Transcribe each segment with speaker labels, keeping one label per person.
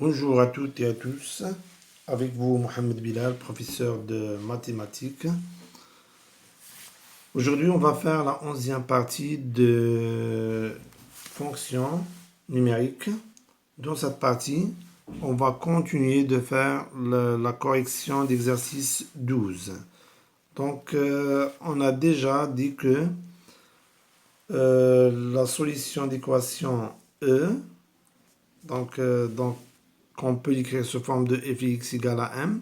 Speaker 1: Bonjour à toutes et à tous. Avec vous, Mohamed Bilal, professeur de mathématiques. Aujourd'hui, on va faire la 11e partie de fonctions numériques. Dans cette partie, on va continuer de faire la correction d'exercice 12. Donc, on a déjà dit que la solution d'équation E, donc qu'on peut l'écrire sous forme de f(x) égale à m,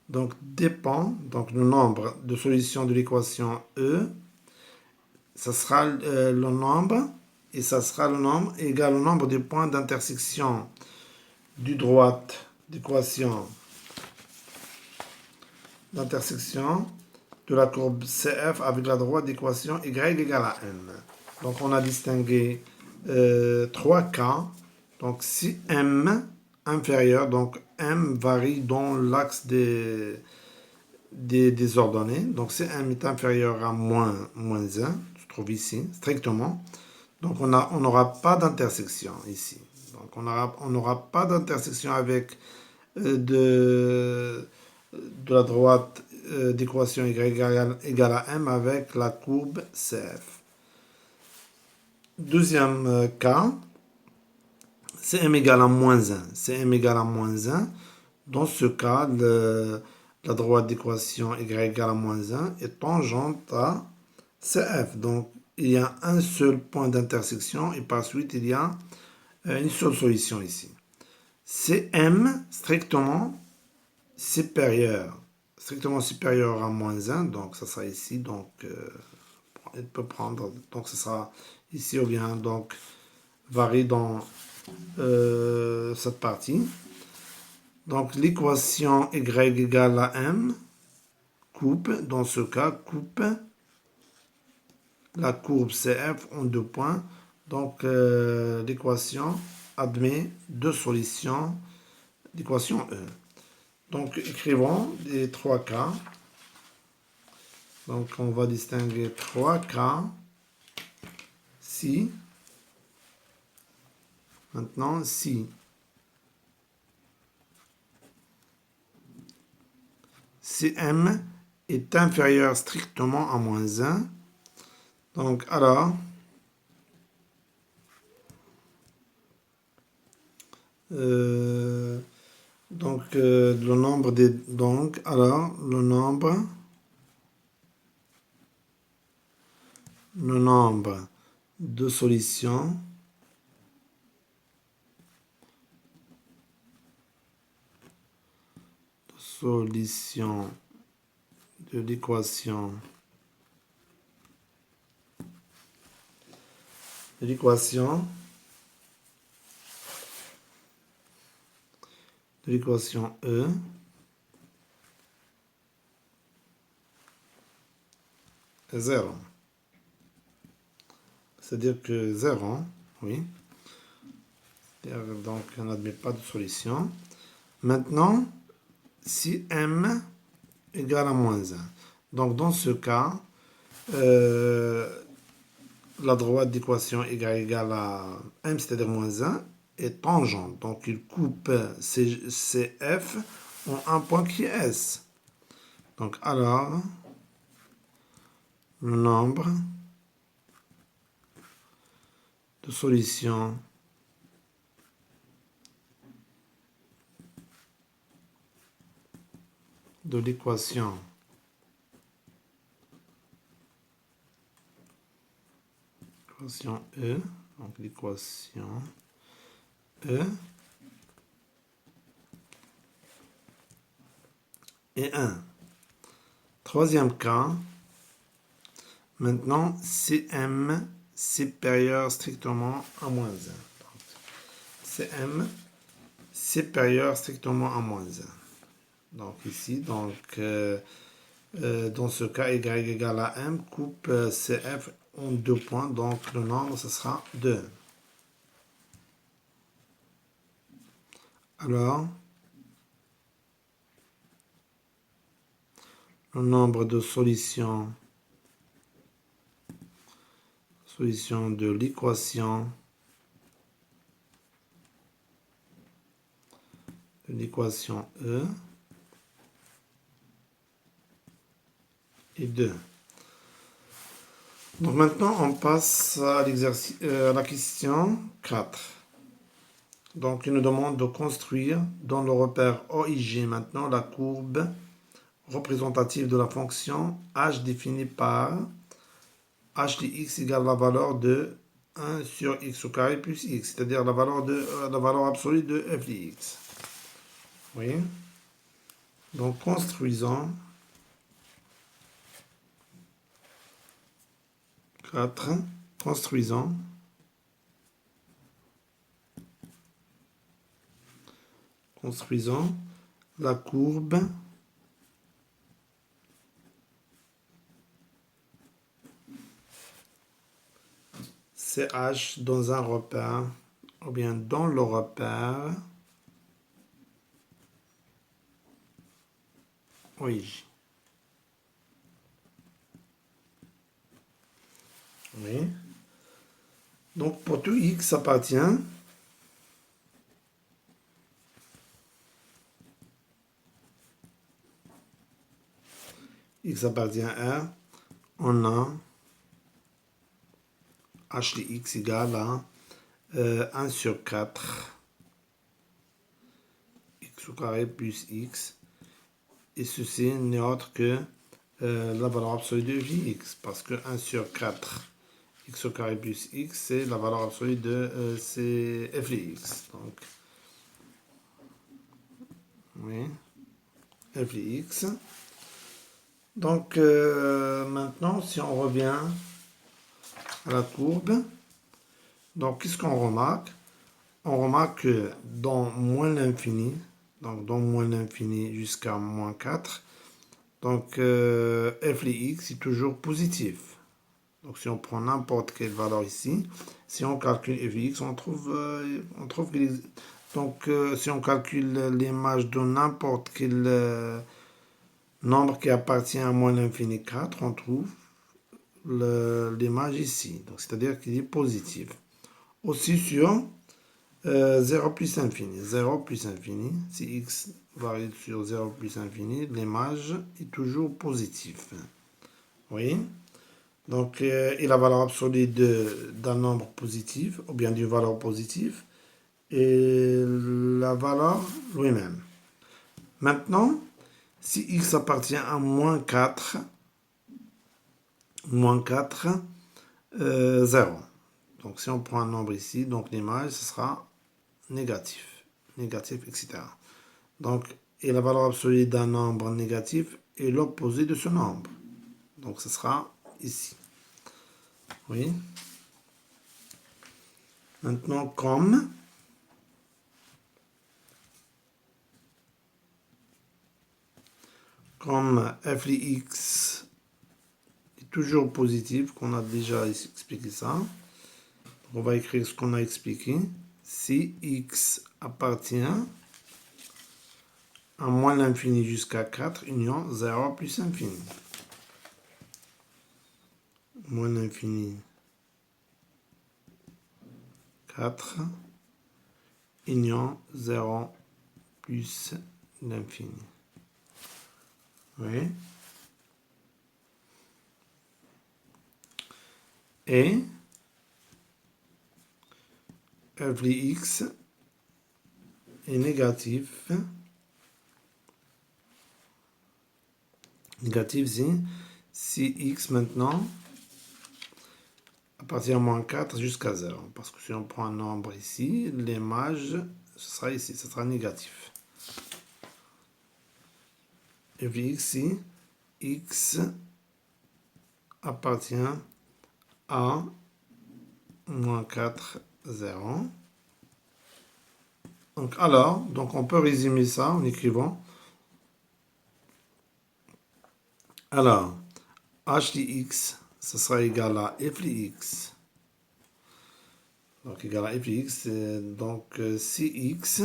Speaker 1: donc dépend, donc le nombre de solutions de l'équation E, ça sera le nombre, et ça sera le nombre égal au nombre des points d'intersection du droite d'équation d'intersection de la courbe CF avec la droite d'équation y égale à m. Donc on a distingué 3 cas. Donc si m inférieur, donc m varie dans l'axe des ordonnées. Donc si m est inférieur à moins 1, se trouve ici, strictement. Donc on n'aura pas d'intersection ici. Donc on n'aura pas d'intersection avec de la droite d'équation y égale à m avec la courbe CF. Deuxième cas, c'est m égale à moins 1. C'est m égale à moins 1. Dans ce cas, la droite d'équation y égale à moins 1 est tangente à CF. Donc, il y a un seul point d'intersection et par suite, il y a une seule solution ici. C'est m strictement supérieur à moins 1. Donc, ça sera ici. Donc, il peut prendre. Donc, ça sera ici ou bien donc varie dans cette partie. Donc l'équation y égale à m coupe, dans ce cas, coupe la courbe CF en 2 points. Donc l'équation admet 2 solutions d'équation E. Donc écrivons les 3 cas. Donc on va distinguer 3 cas. Si, maintenant si m est inférieur strictement à moins 1, donc alors le nombre des donc alors le nombre de solutions de l'équation E est 0. C'est-à-dire que 0, oui. Donc, on n'admet pas de solution. Maintenant, si m égale à moins 1. Donc, dans ce cas, la droite d'équation y égale à m, c'est-à-dire moins 1, est tangente. Donc, il coupe CF en un point qui est S. Donc, alors, le nombre de solutions de l'équation E, donc l'équation E est 1. Troisième cas, maintenant, CM supérieur strictement à moins 1. Donc, CM supérieur strictement à moins 1. Donc ici, dans ce cas, y égale à m, coupe CF en 2 points, donc le nombre, ce sera 2. Alors, le nombre de solutions de l'équation de l'équation E et 2. Donc maintenant, on passe à l'exercice, à la question 4. Donc, il nous demande de construire dans le repère OIG maintenant la courbe représentative de la fonction h définie par h de x égale la valeur de 1 sur x au carré plus x, c'est-à-dire la valeur absolue de f de x. Oui. Donc, construisons 4. Construisons la courbe CH dans un repère, ou bien dans le repère OIG. Oui. Donc pour tout x appartient à R, on a h de x égale à 1 sur 4 x au carré plus x, et ceci n'est autre que la valeur absolue de x, parce que 1 sur 4 x au carré plus x, c'est la valeur absolue de c'est f de x. Donc, oui, f de x. Donc, maintenant, si on revient à la courbe, donc, qu'est-ce qu'on remarque? On remarque que dans moins l'infini, donc dans moins l'infini jusqu'à moins 4, donc f de x est toujours positif. Donc si on prend n'importe quelle valeur ici, si on calcule f de x, on trouve que donc si on calcule l'image de n'importe quel nombre qui appartient à moins l'infini 4, on trouve l'image ici. Donc c'est-à-dire qu'il est positif. Aussi sur 0 plus infini. 0 plus infini, si x varie sur 0 plus infini, l'image est toujours positive. Oui. Donc, et la valeur absolue d'un nombre positif, ou bien d'une valeur positive, et la valeur lui-même. Maintenant, si x appartient à moins 4, 0. Donc, si on prend un nombre ici, donc l'image, ce sera négatif, etc. Donc, et la valeur absolue d'un nombre négatif est l'opposé de ce nombre. Donc, ce sera ici. Oui. Maintenant, comme f de x est toujours positif, qu'on a déjà expliqué ça, on va écrire ce qu'on a expliqué. Si x appartient à moins l'infini jusqu'à 4, union 0 plus infini. Moins l'infini 4, union 0 plus l'infini. Oui. Et f de x est négatif. Négatif, si x maintenant appartient à moins 4 jusqu'à 0. Parce que si on prend un nombre ici, l'image, ce sera ici, ce sera négatif. f de x, si x appartient à moins 4, 0. Donc on peut résumer ça en écrivant. Alors, h de x, ce sera égal à f de x. Donc égal à f de x, donc si x,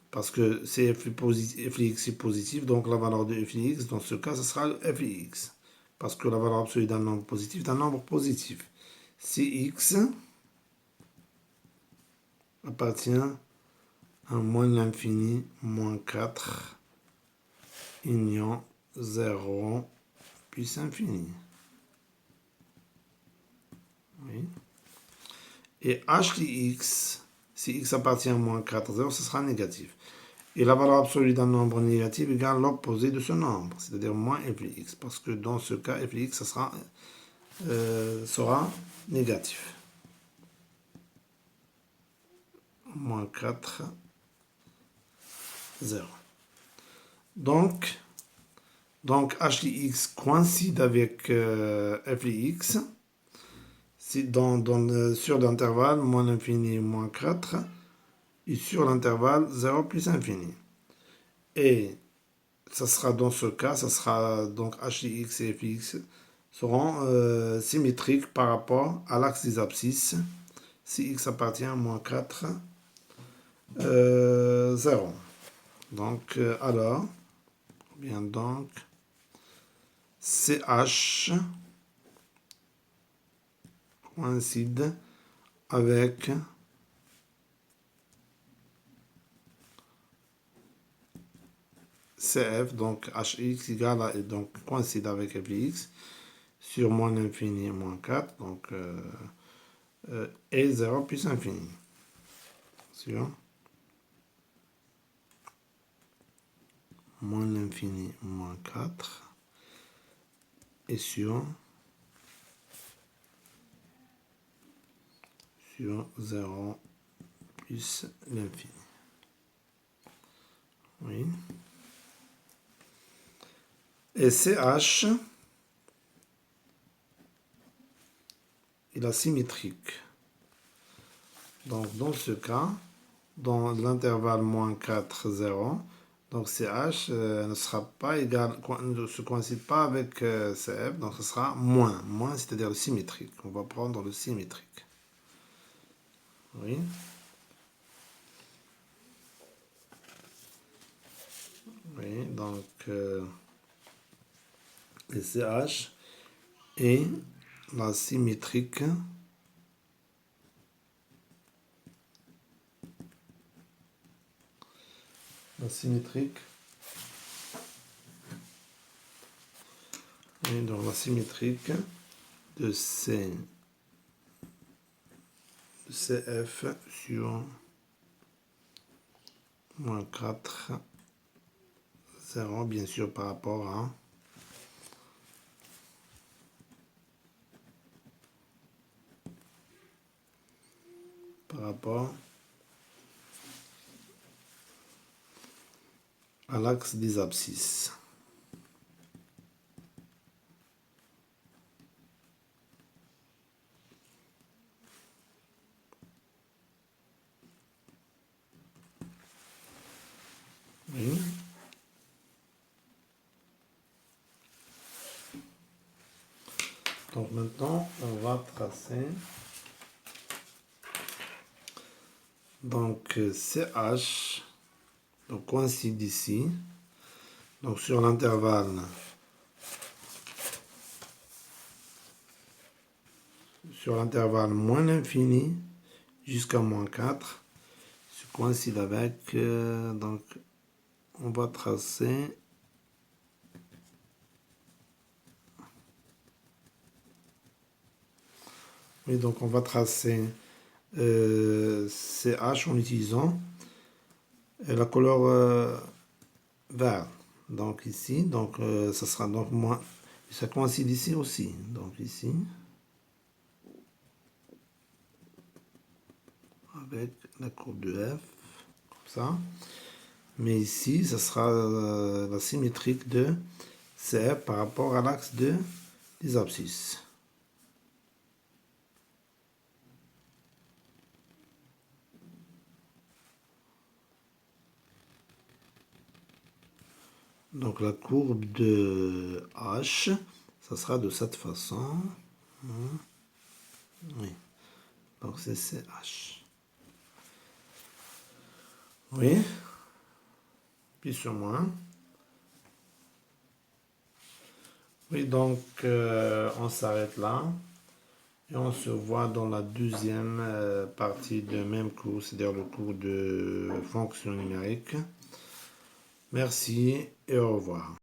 Speaker 1: parce que c'est f de x est positif, donc la valeur de f de x, dans ce cas, ce sera f de x. Parce que la valeur absolue d'un nombre positif est un nombre positif. Si x appartient 1 moins l'infini, moins 4, union 0, plus infini. Oui. Et h de x, si x appartient à moins 4, 0, ce sera négatif. Et la valeur absolue d'un nombre négatif égale l'opposé de ce nombre, c'est-à-dire moins f de x. Parce que dans ce cas, f de x sera négatif. Moins 4, 0. Donc h de x coïncide avec f de x sur l'intervalle moins l'infini moins 4 et sur l'intervalle 0 plus infini. Et ça sera dans ce cas, ça sera donc h de x et f de x seront symétriques par rapport à l'axe des abscisses si x appartient à moins 4, 0. Donc, alors, bien donc, CH coïncide avec CF, donc HX égale à, donc coïncide avec FX sur moins l'infini moins 4, donc et 0 plus infini. Sur moins l'infini moins 4 et sur 0 plus l'infini. Oui. Et CH il est asymétrique. Donc dans ce cas, dans l'intervalle moins 4, 0, donc CH ne sera pas égal, ne se coïncide pas avec CF, donc ce sera moins, c'est-à-dire le symétrique. On va prendre le symétrique. Oui. Oui, donc le CH est la symétrique et donc la symétrique de CF sur moins 4, 0, bien sûr par rapport à l'axe des abscisses. Oui. Donc maintenant, on va tracer donc CH, donc coïncide ici, donc sur l'intervalle moins l'infini jusqu'à moins 4, se coïncide avec, donc on va tracer oui, donc on va tracer CH en utilisant la couleur vert. Donc ici, donc ça sera donc moins, ça coïncide ici aussi. Donc ici, avec la courbe de F, comme ça. Mais ici, ça sera la symétrique de CF par rapport à l'axe des abscisses. Donc la courbe de H, ça sera de cette façon. Oui. Donc c'est CH. Oui. Puis sur moins. Oui, donc on s'arrête là. Et on se voit dans la deuxième partie du même cours, c'est-à-dire le cours de fonction numérique. Merci et au revoir.